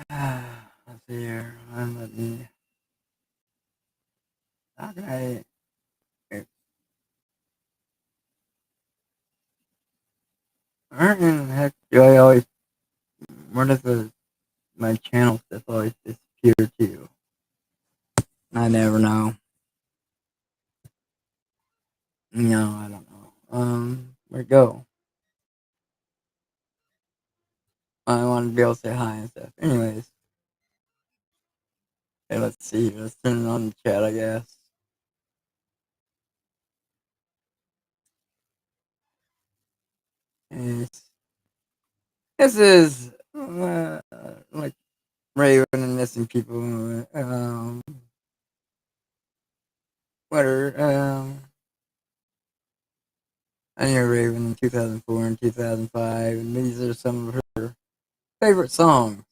Let's see here. Let me. How can I? Where in the heck do I always? Where does my channel stuff always disappear to? I never know. No, I don't know. Where'd it go? I want to be able to say hi and stuff. Anyways, hey, let's see. Let's turn it on the chat, I guess. This is like Raven and missing people. What are I knew Raven in 2004 and 2005, and these are some of her favorite songs.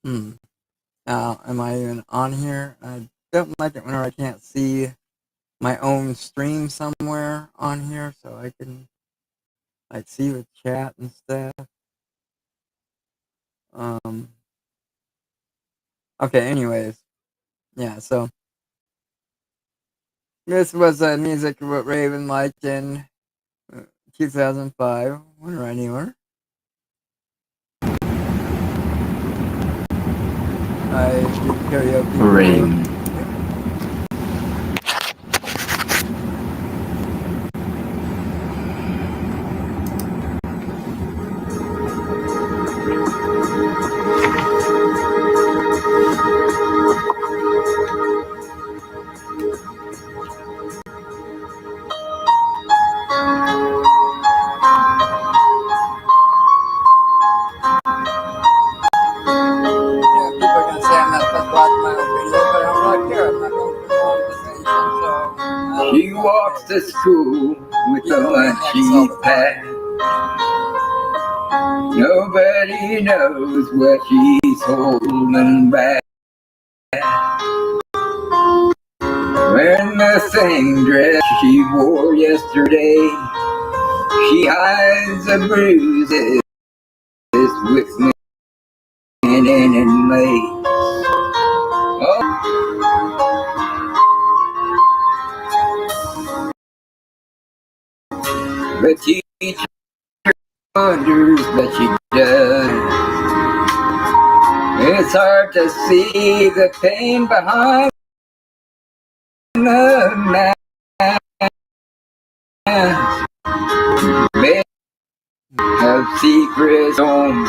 Am I even on here? I don't like it whenever I can't see my own stream somewhere on here, so I can like see the chat and stuff. Okay. Anyways, yeah. So this was music what Raven liked in 2005. Wonder anywhere. I did karaoke. Rain. She walks to school with a lunchy pack. Nobody knows what she's holding back. Wearing the same dress she wore yesterday, she hides the bruises with linen and lace. Oh. The teacher wonders, but she does. It's hard to see the pain behind the mask. May have secrets home.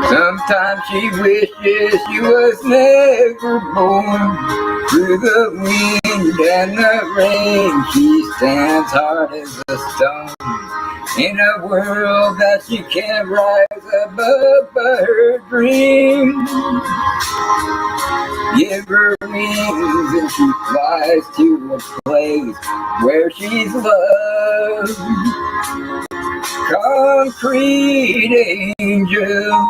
Sometimes she wishes she was never born. Through the wind and the rain, she stands hard as a stone. In a world that she can't rise above but her dreams. Give her wings and she flies to a place where she's loved. Concrete angel.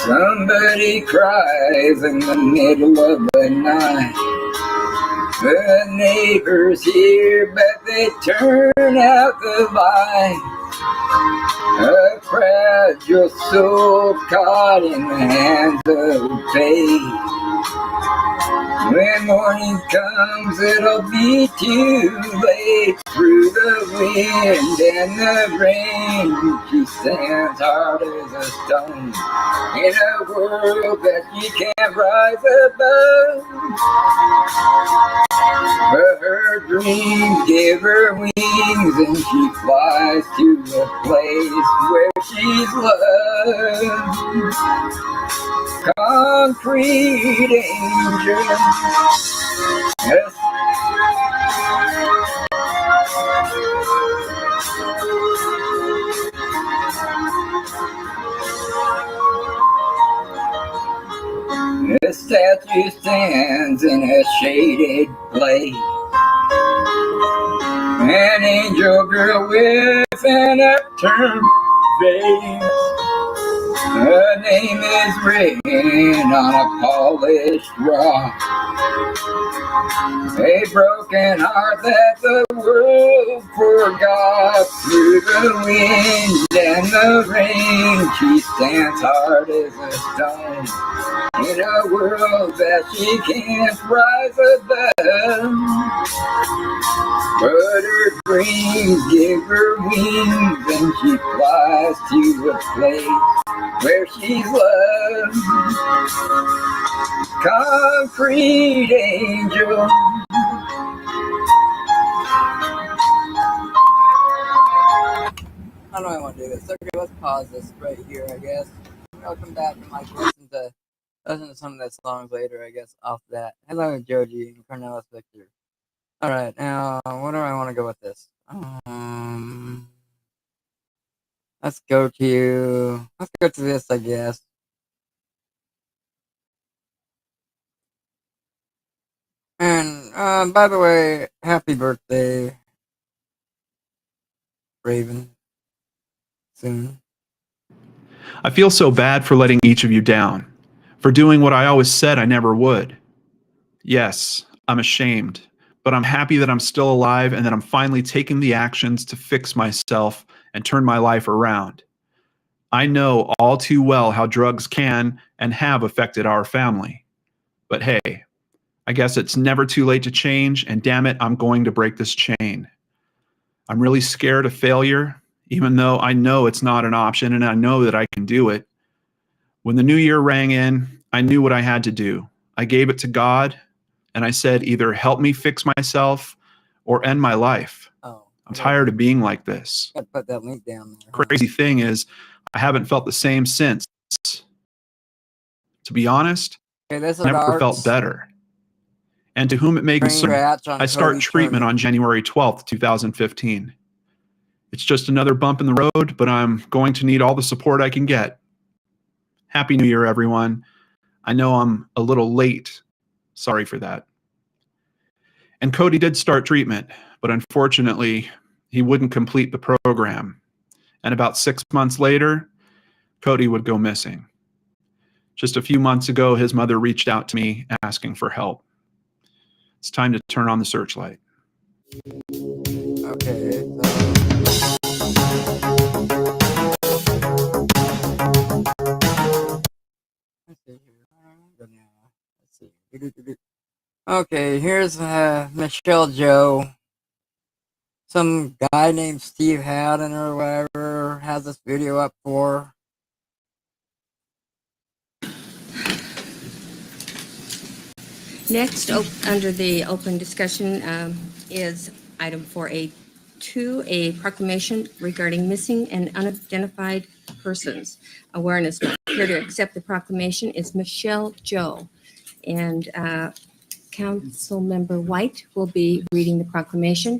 Somebody cries in the middle of the night. The neighbors hear, but they turn out the light. A fragile soul caught in the hands of fate. When morning comes, it'll be too late. Through the wind and the rain, she stands hard as a stone. In a world that she can't rise above. But her dreams give her wings and she flies to a place where she's loved. Concrete angel. Yes. The statue stands in a shaded place. An angel girl with an upturned face. Her name is written on a polished rock. A broken heart that the world forgot. Through the wind and the rain, she stands hard as a stone. In a world that she can't rise above. But her dreams give her wings and she flies to a place where she's loved. Concrete angel. How do I want to do this? Okay, let's pause this right here, I guess. I'll come back and listen to some of the songs later, I guess, off that. Hello, Joji and Cornelis Victor. Alright, now, what do I want to go with this? Let's go to this, I guess. And, by the way, happy birthday, Raven. Soon. I feel so bad for letting each of you down, for doing what I always said I never would. Yes, I'm ashamed, but I'm happy that I'm still alive and that I'm finally taking the actions to fix myself and turn my life around. I know all too well how drugs can and have affected our family. But hey, I guess it's never too late to change, and damn it, I'm going to break this chain. I'm really scared of failure, even though I know it's not an option and I know that I can do it. When the new year rang in, I knew what I had to do. I gave it to God, and I said, either help me fix myself or end my life. I'm tired of being like this. Gotta put that link down there. Crazy thing is, I haven't felt the same since. To be honest, I never felt better. And to whom it may concern, I start treatment on January 12th, 2015. It's just another bump in the road, but I'm going to need all the support I can get. Happy New Year, everyone. I know I'm a little late. Sorry for that. And Cody did start treatment, but unfortunately, he wouldn't complete the program. And about 6 months later, Cody would go missing. Just a few months ago, his mother reached out to me asking for help. It's time to turn on the searchlight. Okay, let's see. Okay, here's LNW-SHo. Some guy named Steve Haddon or whatever has this video up for. Next, under the open discussion is item 4A2, a proclamation regarding missing and unidentified persons awareness month. Here to accept the proclamation is LNW-SHo, and Council Member White will be reading the proclamation.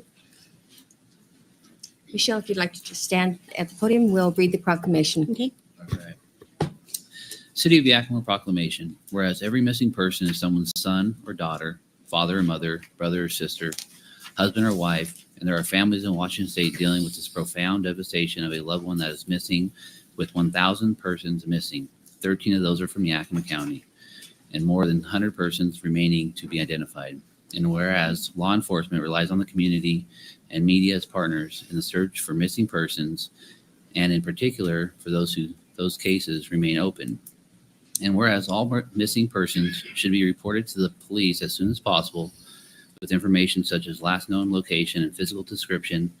Michelle, if you'd like to just stand at the podium, we'll read the proclamation. Okay. All right. City of Yakima Proclamation. Whereas every missing person is someone's son or daughter, father or mother, brother or sister, husband or wife, and there are families in Washington State dealing with this profound devastation of a loved one that is missing, with 1,000 persons missing. 13 of those are from Yakima County, and more than 100 persons remaining to be identified. And whereas law enforcement relies on the community and media as partners in the search for missing persons, and in particular for those cases remain open. And whereas all missing persons should be reported to the police as soon as possible with information such as last known location and physical description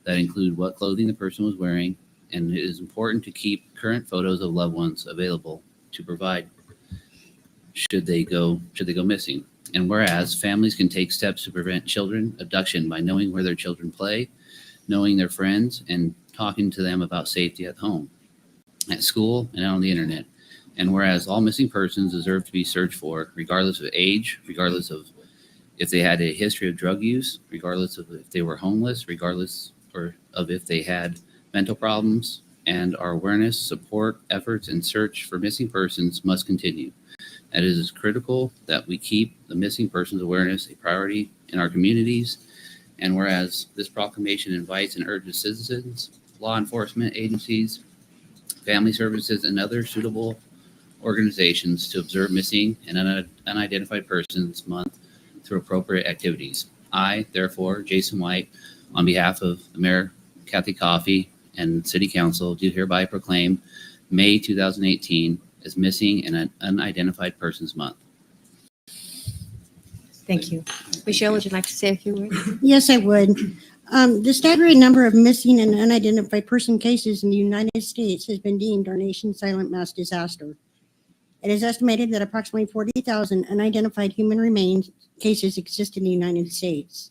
that include what clothing the person was wearing, and it is important to keep current photos of loved ones available to provide should they go missing. And whereas families can take steps to prevent children abduction by knowing where their children play, knowing their friends, and talking to them about safety at home, at school, and on the internet. And whereas all missing persons deserve to be searched for, regardless of age, regardless of if they had a history of drug use, regardless of if they were homeless, regardless of if they had mental problems, and our awareness, support, efforts, and search for missing persons must continue. And it is critical that we keep the missing persons awareness a priority in our communities. And whereas this proclamation invites and urges citizens, law enforcement agencies, family services, and other suitable organizations to observe missing and unidentified persons month through appropriate activities. I, therefore, Jason White, on behalf of the Mayor Kathy Coffey and City Council, do hereby proclaim May 2018 as Missing and Unidentified Persons Month. Thank you. Michelle, would you like to say a few words? Yes, I would. The staggering number of missing and unidentified person cases in the United States has been deemed our nation's silent mass disaster. It is estimated that approximately 40,000 unidentified human remains cases exist in the United States.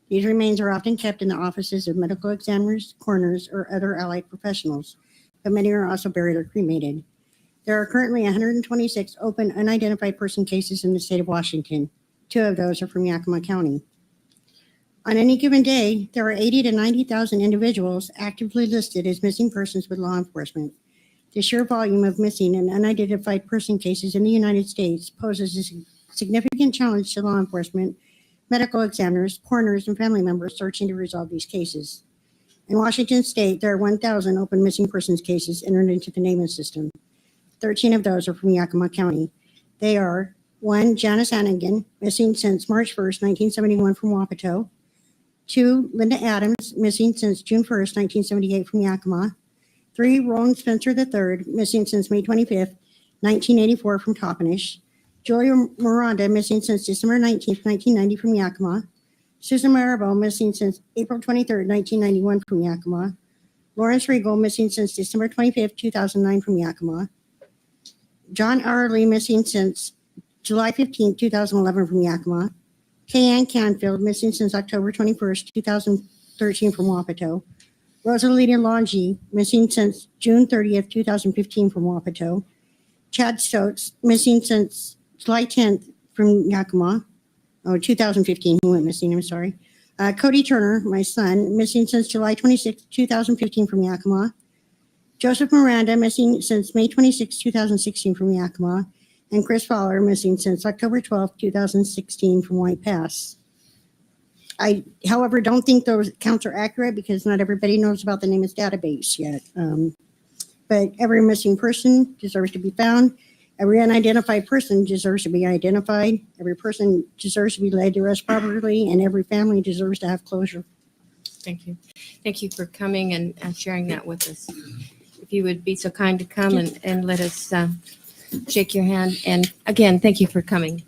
These remains are often kept in the offices of medical examiners, coroners, or other allied professionals, but many are also buried or cremated. There are currently 126 open unidentified person cases in the state of Washington. 2 of those are from Yakima County. On any given day, there are 80 to 90,000 individuals actively listed as missing persons with law enforcement. The sheer volume of missing and unidentified person cases in the United States poses a significant challenge to law enforcement, medical examiners, coroners, and family members searching to resolve these cases. In Washington State, there are 1,000 open missing persons cases entered into the naming system. 13 of those are from Yakima County. They are 1, Janice Hannigan, missing since March 1st, 1971 from Wapato. 2, Linda Adams, missing since June 1st, 1978 from Yakima. 3, Roland Spencer III, missing since May 25th, 1984 from Toppenish. Julia Miranda, missing since December 19th, 1990 from Yakima. Susan Marable, missing since April 23rd, 1991 from Yakima. Lawrence Regal, missing since December 25th, 2009 from Yakima. John Arley, missing since July 15th, 2011 from Yakima. Kayanne Canfield, missing since October 21st, 2013 from Wapato. Rosalita Longi, missing since June 30th, 2015 from Wapato. Chad Stokes, missing since July 10th from Yakima. 2015, he went missing, I'm sorry. Cody Turner, my son, missing since July 26th, 2015 from Yakima. Joseph Miranda, missing since May 26th, 2016 from Yakima. And Chris Fowler, missing since October 12th, 2016 from White Pass. I, however, don't think those counts are accurate because not everybody knows about the NamUs database yet. But every missing person deserves to be found. Every unidentified person deserves to be identified. Every person deserves to be led to rest properly, and every family deserves to have closure. Thank you. Thank you for coming and sharing that with us. If you would be so kind to come and let us shake your hand. And again, thank you for coming.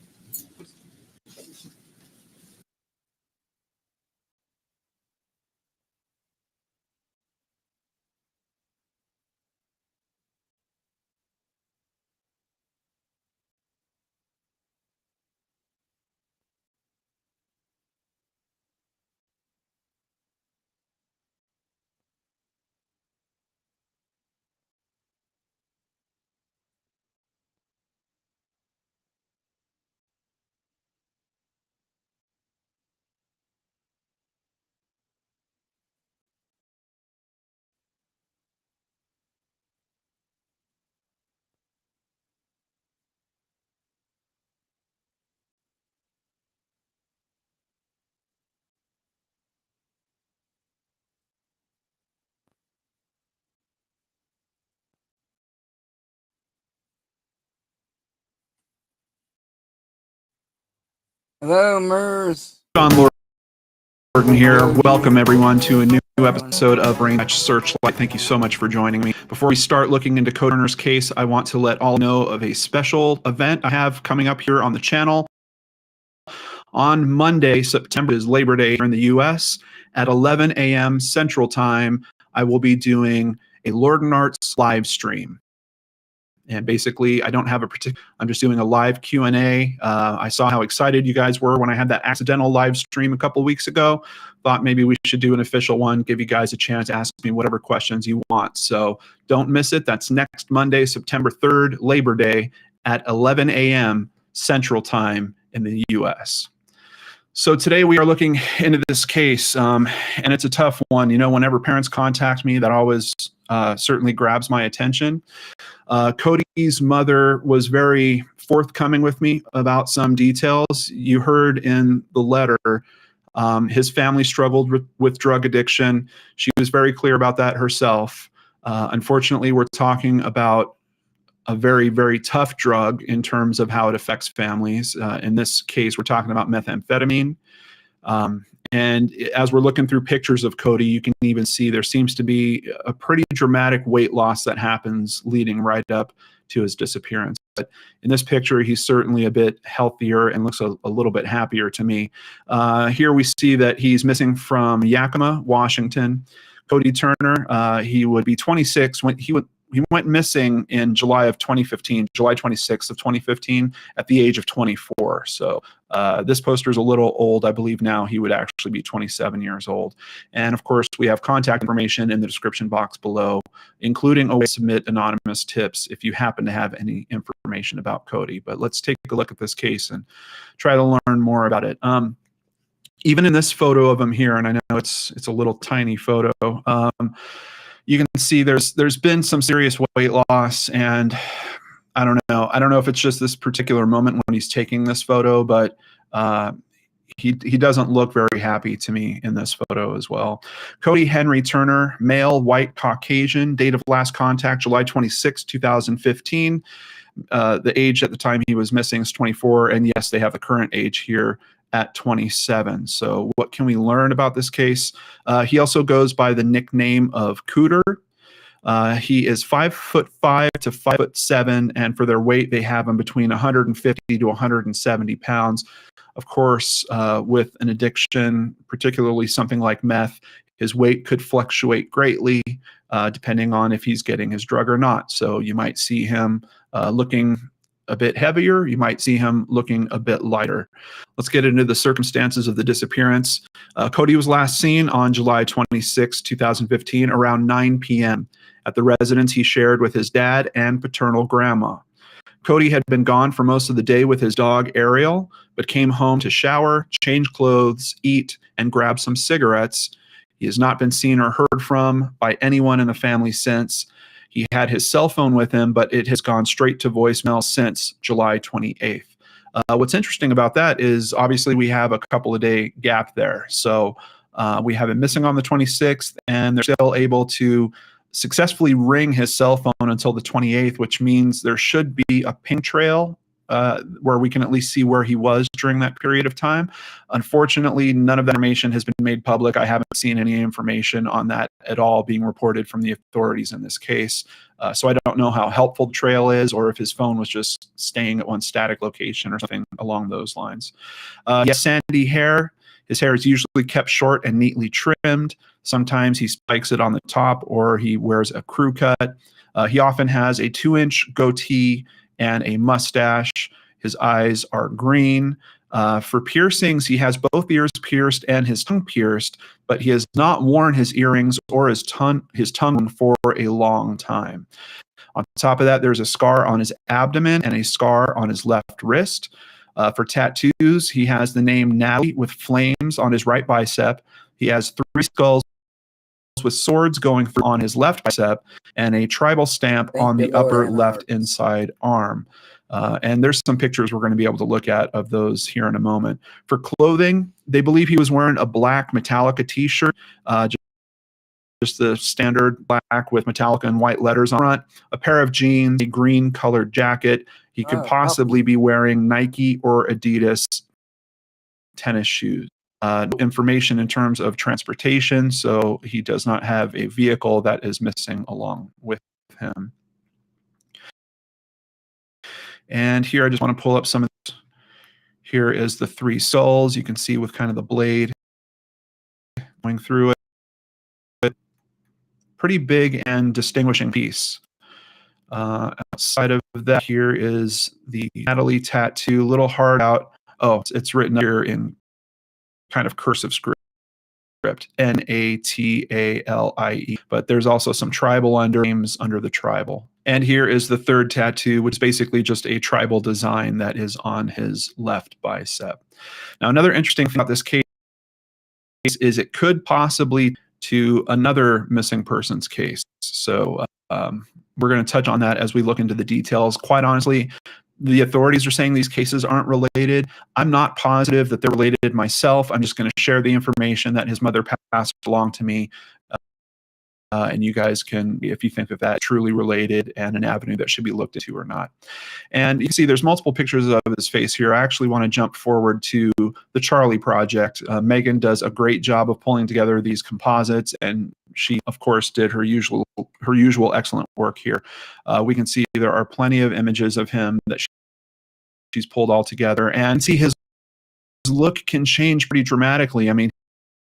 Hello, MERS. John Lordan here. Welcome everyone to a new episode of Range Searchlight. Thank you so much for joining me. Before we start looking into Cody Turner's case, I want to let all know of a special event I have coming up here on the channel. On Monday, September is Labor Day here in the US. At 11 a.m. Central Time, I will be doing a Lordan Arts live stream. And basically, I don't have a particular, I'm just doing a live Q&A. I saw how excited you guys were when I had that accidental live stream a couple weeks ago. Thought maybe we should do an official one, give you guys a chance to ask me whatever questions you want. So don't miss it. That's next Monday, September 3rd, Labor Day at 11 a.m. Central Time in the US. So today we are looking into this case, and it's a tough one. You know, whenever parents contact me, that always certainly grabs my attention. Cody's mother was very forthcoming with me about some details. You heard in the letter, his family struggled with drug addiction. She was very clear about that herself. Unfortunately, we're talking about a very, very tough drug in terms of how it affects families. In this case, we're talking about methamphetamine. And as we're looking through pictures of Cody, you can even see there seems to be a pretty dramatic weight loss that happens leading right up to his disappearance. But in this picture, he's certainly a bit healthier and looks a little bit happier to me. Here we see that he's missing from Yakima, Washington. Cody Turner, he would be 26 when he went missing in July of 2015, July 26th of 2015, at the age of 24. So this poster is a little old. I believe now he would actually be 27 years old. And of course, we have contact information in the description box below, including a way to submit anonymous tips if you happen to have any information about Cody. But let's take a look at this case and try to learn more about it. Even in this photo of him here, and I know it's a little tiny photo, you can see there's been some serious weight loss, and I don't know if it's just this particular moment when he's taking this photo, but he doesn't look very happy to me in this photo as well. Cody Henry Turner, male, white, Caucasian, date of last contact July 26, 2015. The age at the time he was missing is 24, and yes, they have the current age here at 27. So what can we learn about this case? He also goes by the nickname of Cooter. He is 5'5" to 5'7", and for their weight, they have him between 150 to 170 pounds. Of course, with an addiction, particularly something like meth, his weight could fluctuate greatly depending on if he's getting his drug or not. So you might see him looking a bit heavier. You might see him looking a bit lighter. Let's get into the circumstances of the disappearance. Cody was last seen on July 26, 2015, around 9 p.m. at the residence he shared with his dad and paternal grandma. Cody had been gone for most of the day with his dog, Ariel, but came home to shower, change clothes, eat, and grab some cigarettes. He has not been seen or heard from by anyone in the family since. He had his cell phone with him, but it has gone straight to voicemail since July 28th. What's interesting about that is obviously we have a couple of day gap there. So we have him missing on the 26th, and they're still able to successfully ring his cell phone until the 28th, which means there should be a ping trail where we can at least see where he was during that period of time. Unfortunately, none of that information has been made public. I haven't seen any information on that at all being reported from the authorities in this case. So I don't know how helpful the trail is, or if his phone was just staying at one static location or something along those lines. Yes, sandy hair. His hair is usually kept short and neatly trimmed. Sometimes he spikes it on the top, or he wears a crew cut. He often has a 2-inch goatee and a mustache. His eyes are green. For piercings, he has both ears pierced and his tongue pierced, but he has not worn his earrings or his tongue for a long time. On top of that, there's a scar on his abdomen and a scar on his left wrist. For tattoos, he has the name Natalie with flames on his right bicep. He has 3 skulls with swords going through on his left bicep, and a tribal stamp on the upper left inside arm. And there's some pictures we're going to be able to look at of those here in a moment. For clothing, they believe he was wearing a black Metallica t-shirt, just the standard black with Metallica and white letters on front, a pair of jeans, a green colored jacket. He could possibly be wearing Nike or Adidas tennis shoes. Information in terms of transportation, so he does not have a vehicle that is missing along with him. And here I just want to pull up some of this. Here is the 3 soles. You can see with kind of the blade going through it. Pretty big and distinguishing piece. Outside of that, here is the Natalie tattoo, little hard out. Oh, it's written here in kind of cursive script, N-A-T-A-L-I-E, but there's also some tribal names under the tribal. And here is the 3rd tattoo, which is basically just a tribal design that is on his left bicep. Now, another interesting thing about this case is it could possibly to another missing persons case. So we're going to touch on that as we look into the details. Quite honestly, the authorities are saying these cases aren't related. I'm not positive that they're related myself. I'm just going to share the information that his mother passed along to me and you guys can, if you think that that's truly related and an avenue that should be looked into or not. And you can see there's multiple pictures of his face here. I actually want to jump forward to the Charlie Project. Megan does a great job of pulling together these composites, and she, of course, did her usual excellent work here. We can see there are plenty of images of him that she's pulled all together, and see his look can change pretty dramatically. I mean,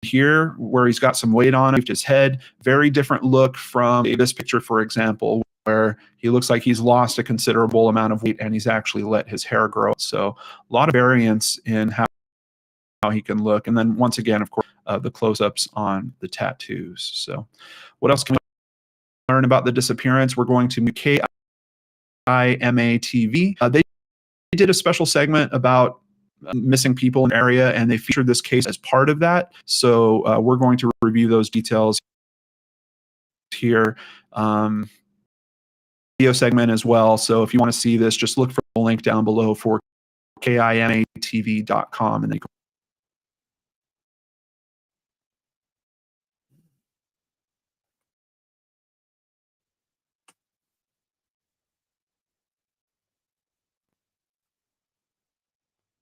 here where he's got some weight on his head, very different look from this picture, for example, where he looks like he's lost a considerable amount of weight and he's actually let his hair grow. So a lot of variance in how he can look. And then once again, of course, the close-ups on the tattoos. So what else can we learn about the disappearance? We're going to KIMA TV. They did a special segment about missing people in the area, and they featured this case as part of that. So we're going to review those details here. Video segment as well. So if you want to see this, just look for the link down below for kimatv.com, and then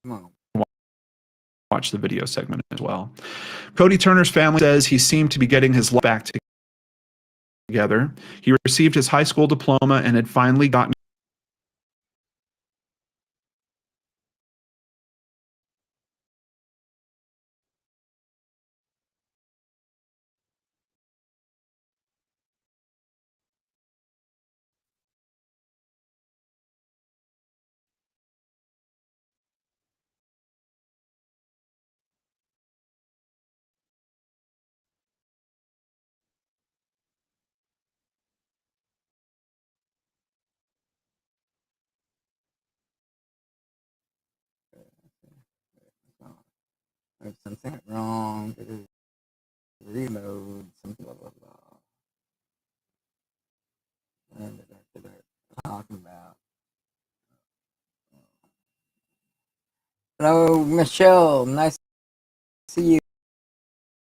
Come on. watch the video segment as well. Cody Turner's family says he seemed to be getting his life back together. He received his high school diploma and had finally gotten There's something wrong. Reload. Something blah blah blah. And they're talking about. Hello, Michelle. Nice to see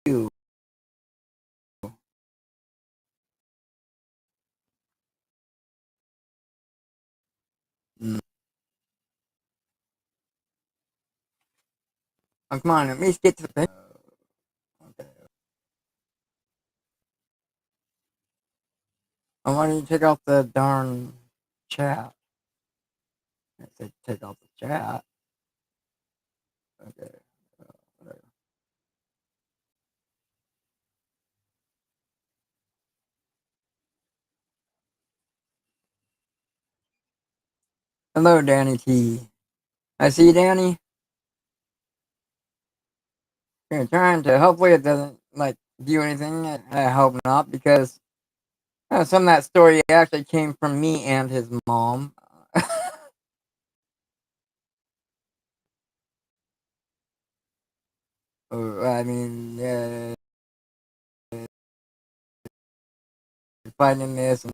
you. Mm. Oh, come on, let me get to the picture. Okay. I want you to take out the darn chat. I said take out the chat. Okay. Whatever. Hello, Danny T. I see you, Danny. You're trying to. Hopefully, it doesn't like do anything. I hope not, because some of that story actually came from me and his mom. I mean, finding this.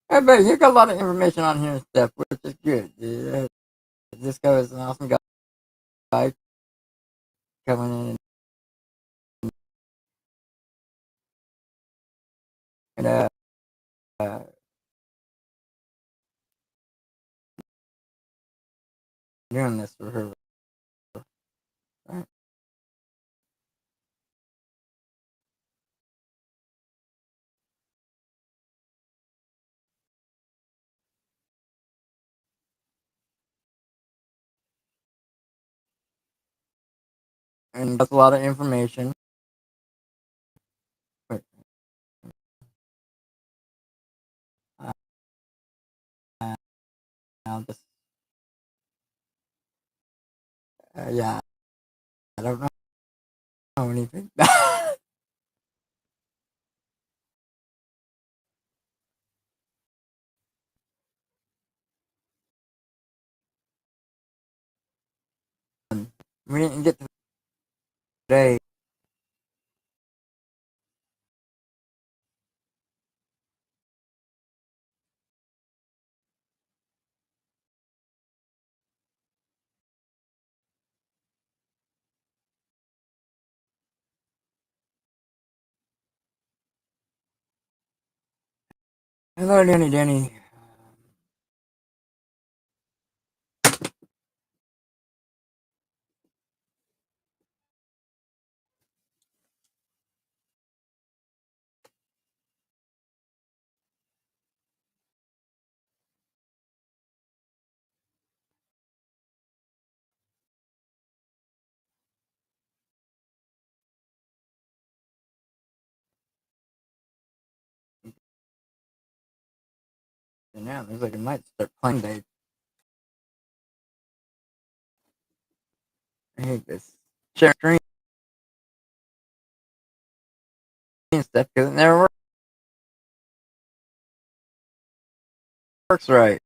I bet you got a lot of information on here and stuff, which is good. This guy is an awesome guy coming in and uh, doing this for her. Right? And that's a lot of information. But, uh, I'll just, yeah, I don't know anything. We didn't get to today. Hello, Danny. And now it looks like it might start playing day. I hate this. Sharing screen and stuff because it never works right.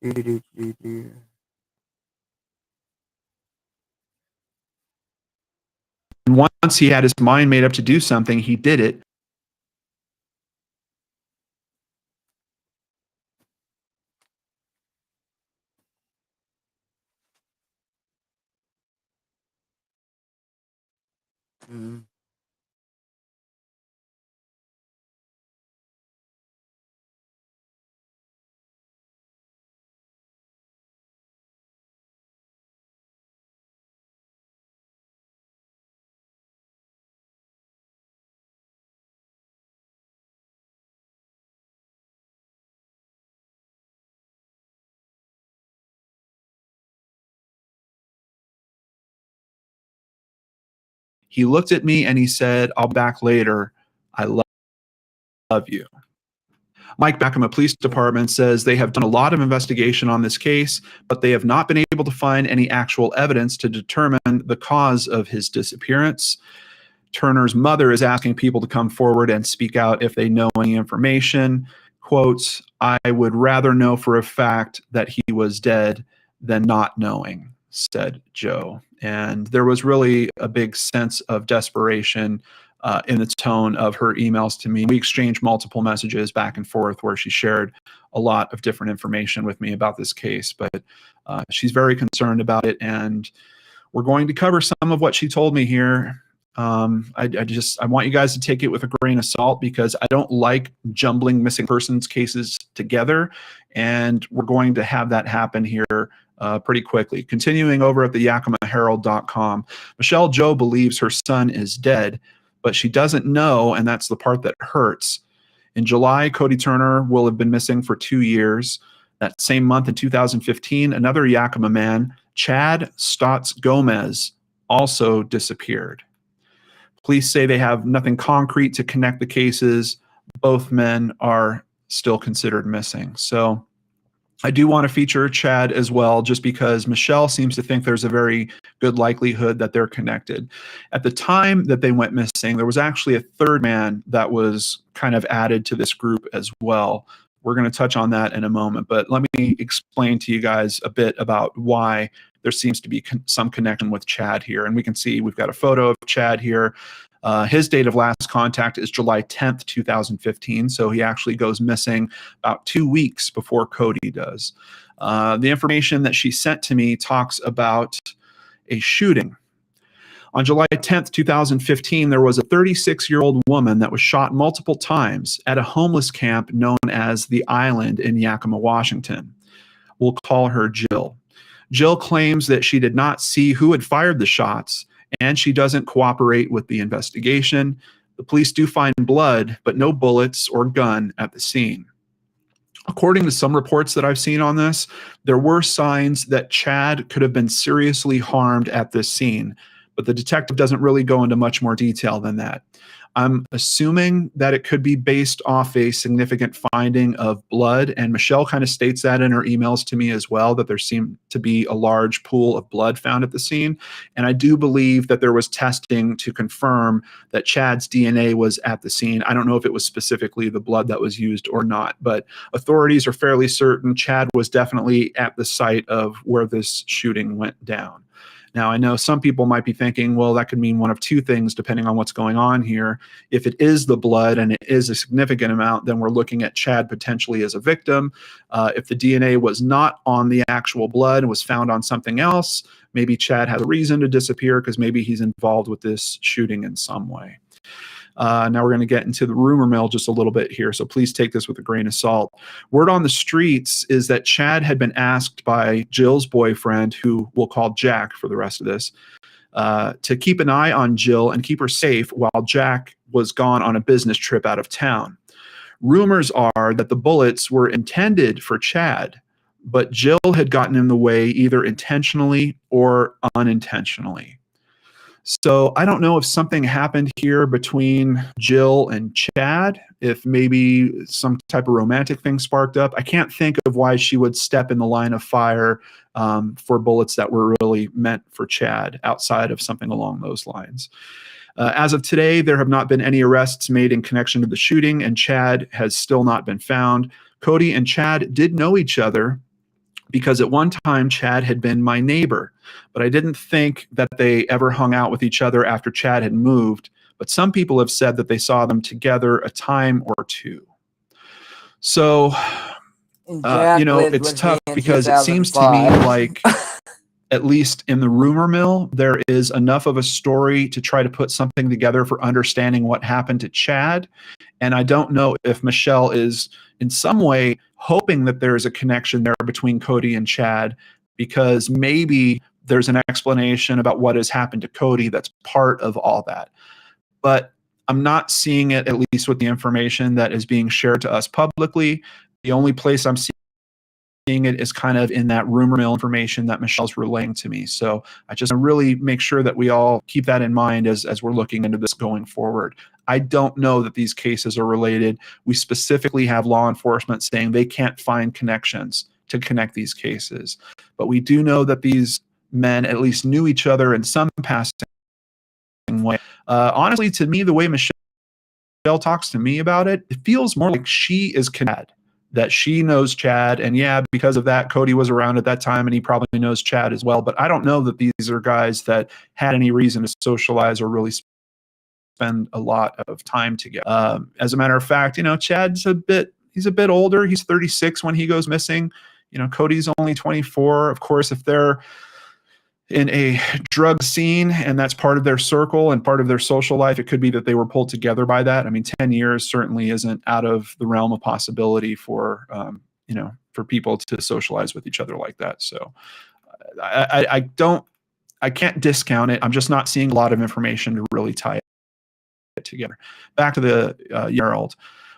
Do. And once he had his mind made up to do something, he did it. Mm. He looked at me and he said, "I'll back later. I love you." Mike Backham, Police Department, says they have done a lot of investigation on this case, but they have not been able to find any actual evidence to determine the cause of his disappearance. Turner's mother is asking people to come forward and speak out if they know any information. Quotes, "I would rather know for a fact that he was dead than not knowing," said Joe. And there was really a big sense of desperation in the tone of her emails to me. We exchanged multiple messages back and forth where she shared a lot of different information with me about this case, but she's very concerned about it, and we're going to cover some of what she told me here. I want you guys to take it with a grain of salt because I don't like jumbling missing persons cases together, and we're going to have that happen here pretty quickly. Continuing over at the yakimaherald.com, Michelle Joe believes her son is dead, but she doesn't know, and that's the part that hurts. In July, Cody Turner will have been missing for 2 years. That same month in 2015, another Yakima man, Chad Stotts Gomez, also disappeared. Police say they have nothing concrete to connect the cases. Both men are still considered missing. So I do want to feature Chad as well, just because Michelle seems to think there's a very good likelihood that they're connected. At the time that they went missing, there was actually a third man that was kind of added to this group as well. We're going to touch on that in a moment, but let me explain to you guys a bit about why there seems to be some connection with Chad here. And we can see we've got a photo of Chad here. His date of last contact is July 10th, 2015. So he actually goes missing about 2 weeks before Cody does. The information that she sent to me talks about a shooting. On July 10th, 2015, there was a 36-year-old woman that was shot multiple times at a homeless camp known as The Island in Yakima, Washington. We'll call her Jill. Jill claims that she did not see who had fired the shots, and she doesn't cooperate with the investigation. The police do find blood, but no bullets or gun at the scene. According to some reports that I've seen on this, there were signs that Chad could have been seriously harmed at this scene, but the detective doesn't really go into much more detail than that. I'm assuming that it could be based off a significant finding of blood, and Michelle kind of states that in her emails to me as well, that there seemed to be a large pool of blood found at the scene. And I do believe that there was testing to confirm that Chad's DNA was at the scene. I don't know if it was specifically the blood that was used or not, but authorities are fairly certain Chad was definitely at the site of where this shooting went down. Now, I know some people might be thinking, well, that could mean one of two things depending on what's going on here. If it is the blood and it is a significant amount, then we're looking at Chad potentially as a victim. If the DNA was not on the actual blood and was found on something else, maybe Chad had a reason to disappear because maybe he's involved with this shooting in some way. Now we're going to get into the rumor mill just a little bit here, so please take this with a grain of salt. Word on the streets is that Chad had been asked by Jill's boyfriend, who we'll call Jack for the rest of this, to keep an eye on Jill and keep her safe while Jack was gone on a business trip out of town. Rumors are that the bullets were intended for Chad, but Jill had gotten in the way either intentionally or unintentionally. So I don't know if something happened here between Jill and Chad, if maybe some type of romantic thing sparked up. I can't think of why she would step in the line of fire for bullets that were really meant for Chad outside of something along those lines. As of today, there have not been any arrests made in connection to the shooting, and Chad has still not been found. Cody and Chad did know each other because at one time Chad had been my neighbor, but I didn't think that they ever hung out with each other after Chad had moved. But some people have said that they saw them together a time or two. So, it's tough because it seems to me like, at least in the rumor mill, there is enough of a story to try to put something together for understanding what happened to Chad. And I don't know if Michelle is in some way hoping that there is a connection there between Cody and Chad, because maybe there's an explanation about what has happened to Cody that's part of all that. But I'm not seeing it, at least with the information that is being shared to us publicly. The only place I'm seeing it is kind of in that rumor mill information that Michelle's relaying to me. So I just really make sure that we all keep that in mind as we're looking into this going forward. I don't know that these cases are related. We specifically have law enforcement saying they can't find connections to connect these cases. But we do know that these men at least knew each other in some passing way. Honestly, to me, the way Michelle talks to me about it, it feels more like she is connected. That she knows Chad, and yeah, because of that, Cody was around at that time, and he probably knows Chad as well. But I don't know that these are guys that had any reason to socialize or really spend a lot of time together. As a matter of fact, Chad's he's a bit older. He's 36 when he goes missing. Cody's only 24. Of course, if they're in a drug scene and that's part of their circle and part of their social life, it could be that they were pulled together by that. I mean, 10 years certainly isn't out of the realm of possibility for people to socialize with each other like that. So I can't discount it. I'm just not seeing a lot of information to really tie it together. Back to the Herald.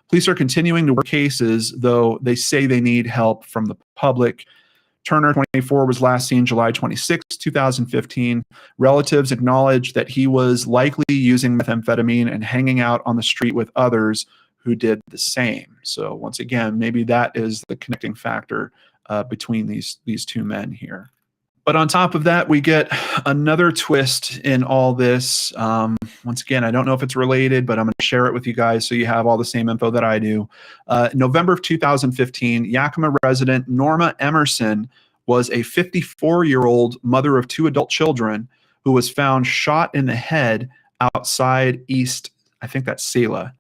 Police are continuing to work cases, though they say they need help from the public. Turner, 24, was last seen July 26, 2015. Relatives acknowledged that he was likely using methamphetamine and hanging out on the street with others who did the same. So once again, maybe that is the connecting factor between these two men here. But on top of that, we get another twist in all this. Once again, I don't know if it's related, but I'm going to share it with you guys so you have all the same info that I do. November of 2015, Yakima resident Norma Emerson was a 54-year-old mother of 2 adult children who was found shot in the head outside East, I think that's Selah.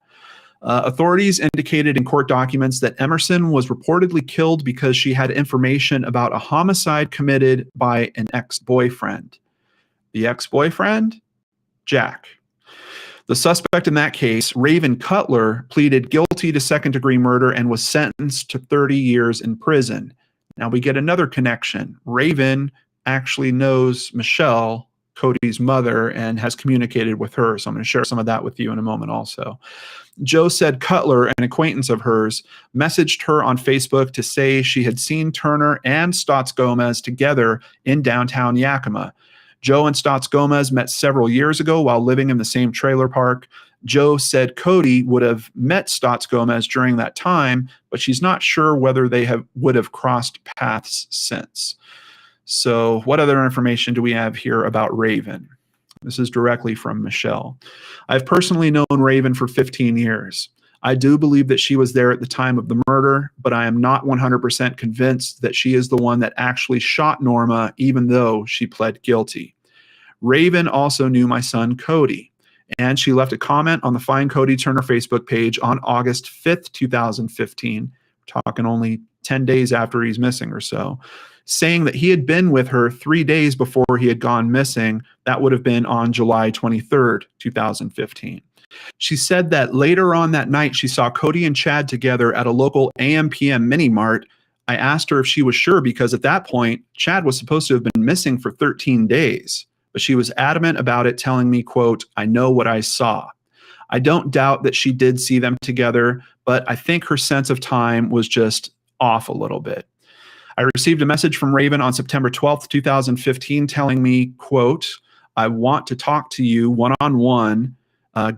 Authorities indicated in court documents that Emerson was reportedly killed because she had information about a homicide committed by an ex-boyfriend. The ex-boyfriend? Jack. The suspect in that case, Raven Cutler, pleaded guilty to second-degree murder and was sentenced to 30 years in prison. Now we get another connection. Raven actually knows Michelle, Cody's mother, and has communicated with her. So I'm going to share some of that with you in a moment also. Joe said Cutler, an acquaintance of hers, messaged her on Facebook to say she had seen Turner and Stotts Gomez together in downtown Yakima. Joe and Stotts Gomez met several years ago while living in the same trailer park. Joe said Cody would have met Stotts Gomez during that time, but she's not sure whether they would have crossed paths since. So what other information do we have here about Raven? This is directly from Michelle. I've personally known Raven for 15 years. I do believe that she was there at the time of the murder, but I am not 100% convinced that she is the one that actually shot Norma, even though she pled guilty. Raven also knew my son, Cody, and she left a comment on the Find Cody Turner Facebook page on August 5th, 2015, talking only 10 days after he's missing or so, saying that he had been with her 3 days before he had gone missing. That would have been on July 23rd, 2015. She said that later on that night, she saw Cody and Chad together at a local AM/PM mini mart. I asked her if she was sure because at that point, Chad was supposed to have been missing for 13 days. But she was adamant about it, telling me, quote, "I know what I saw." I don't doubt that she did see them together, but I think her sense of time was just off a little bit. I received a message from Raven on September 12th, 2015, telling me, quote, "I want to talk to you one-on-one.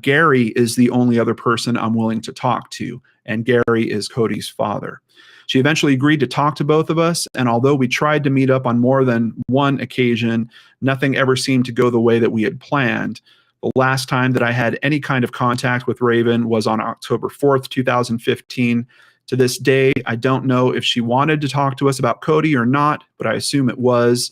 Gary is the only other person I'm willing to talk to, and Gary is Cody's father." She eventually agreed to talk to both of us, and although we tried to meet up on more than one occasion, nothing ever seemed to go the way that we had planned. The last time that I had any kind of contact with Raven was on October 4th, 2015. To this day, I don't know if she wanted to talk to us about Cody or not, but I assume it was.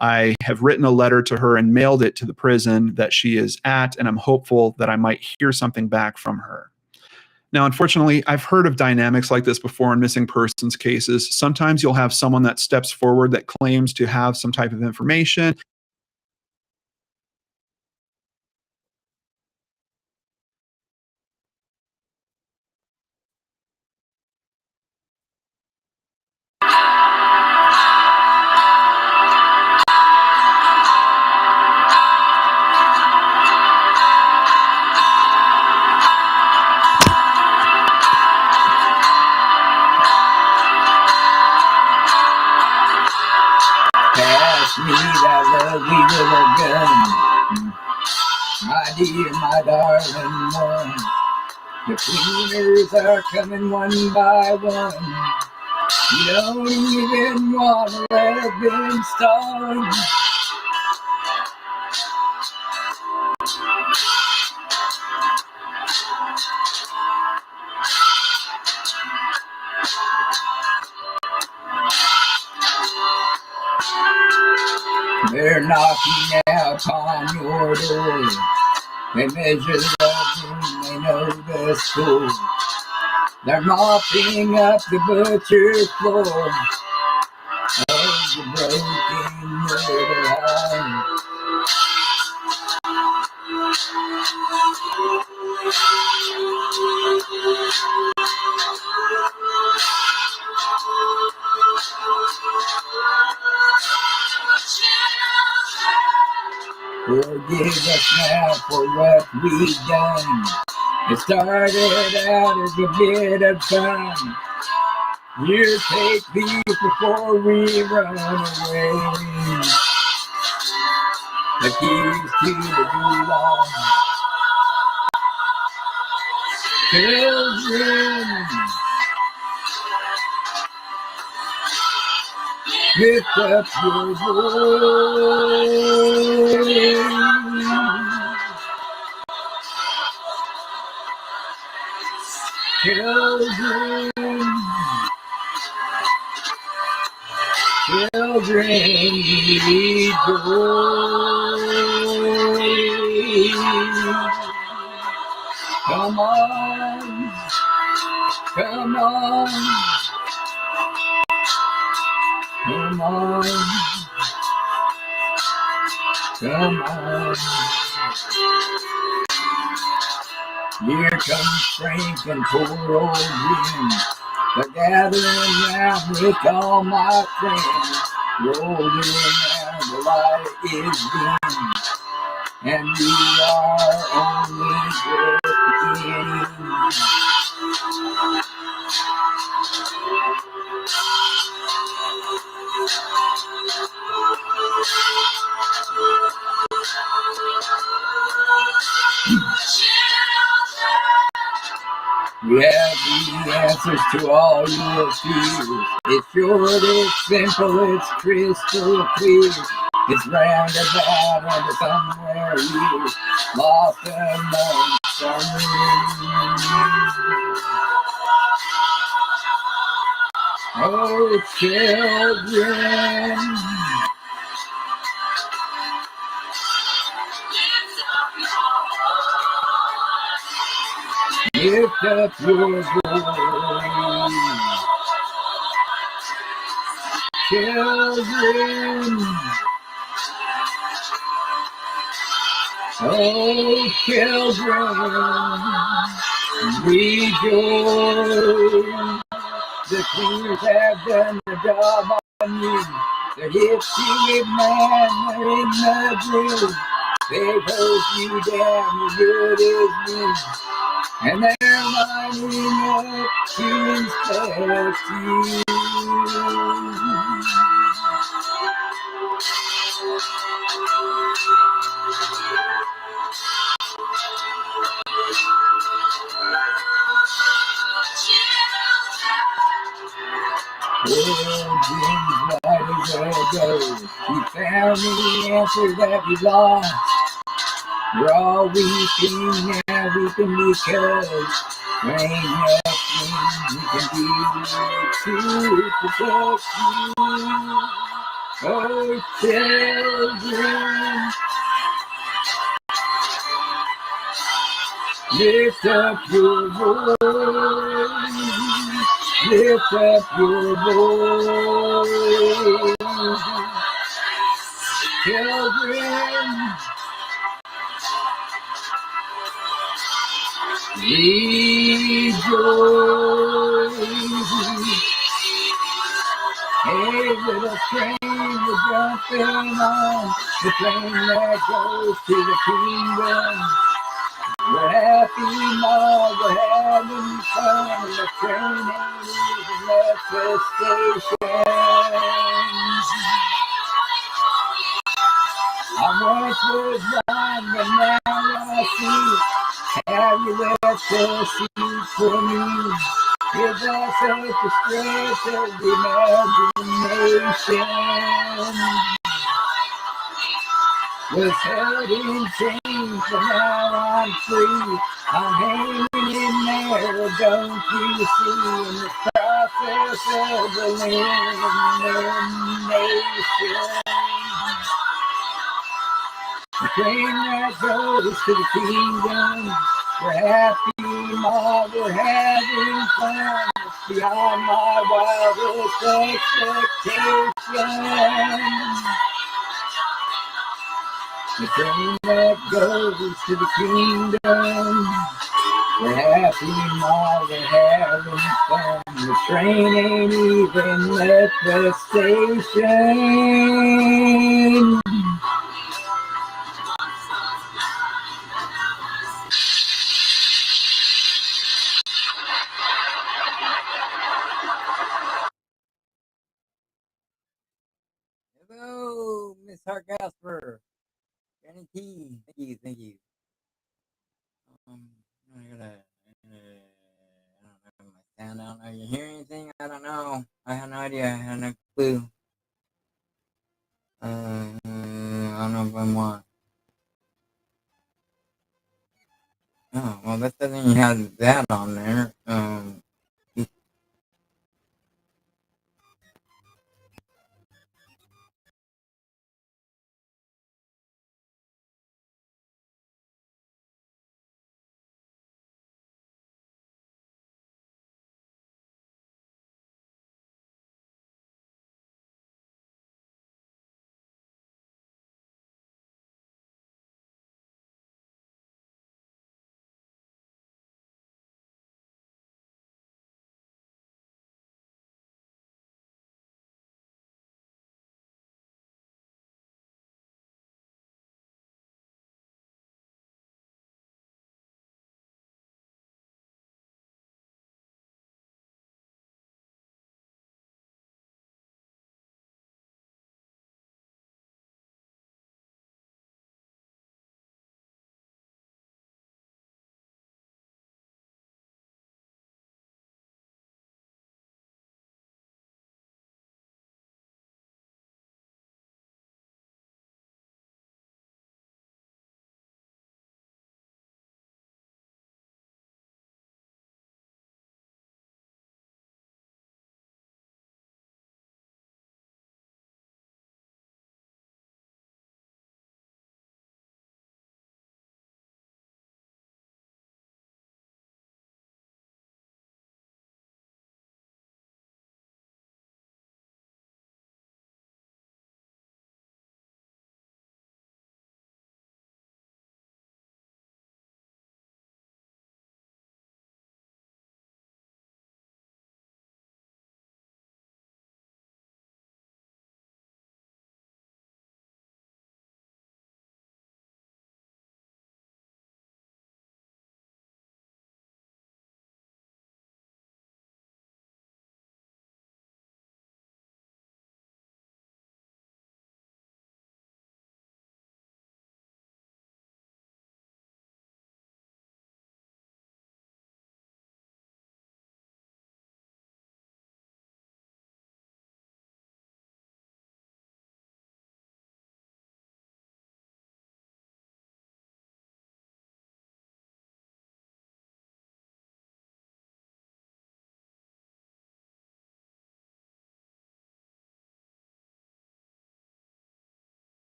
I have written a letter to her and mailed it to the prison that she is at, and I'm hopeful that I might hear something back from her. Now, unfortunately, I've heard of dynamics like this before in missing persons cases. Sometimes you'll have someone that steps forward that claims to have some type of information. Pass me that lovely little gun, my dear, my darling one. The cleaners are coming one by one. You don't even want to let them start. They're knocking out on your door. They measure the room, they know the score. They're mopping up the butcher floor of the broken murder home. Forgive us now for what we've done. It started out as a bit of fun. You take these before we run away. The keys to the gulag. Children, lift up your voice. Children, children need joy. Come on, come on, come on, come on. Here comes Frank and poor old Jim. They're gathering round with all my friends. Rolling around, the light is dim, and we are only just beginning. We have the answers to all your fears. It's short, it's simple, it's crystal clear. It's roundabout and somewhere here, lost among oh, children, lift up your voice. Children, oh children, rejoice. The cleaners have done the job on you. The hip man in the drill. They hold you down, you're good as new. And they're lining up to inspect you. Well, Jim's might as well go. He found the answer that we lost. We're all weeping now, weeping because there ain't nothing we can do to protect you. Oh, children, lift up your voice. Lift up your voice. Children, rejoice. Hey, little train, you're jumping on the train that goes to the kingdom. We're happy now, we're having fun. The train ain't even left the station. I once was blind, but now I see. Have you left a seat for me? Is that such a stretch of the imagination? Was held in chains, but now I'm free. I'm hanging in there, don't you see? In the process of elimination. The train that goes to the kingdom. We're happy, Ma, we're having fun. It's beyond my wildest expectations. The train that goes to the kingdom. We're happy, Ma, we're having fun. The train ain't even left the station. Hello, Miss Hargasper. Jenny T. Thank you. I gotta, I don't have my sound on. Are you hearing anything? I don't know. I have no idea. I have no clue. I don't know if I'm on. Oh, well, that doesn't even have that on there.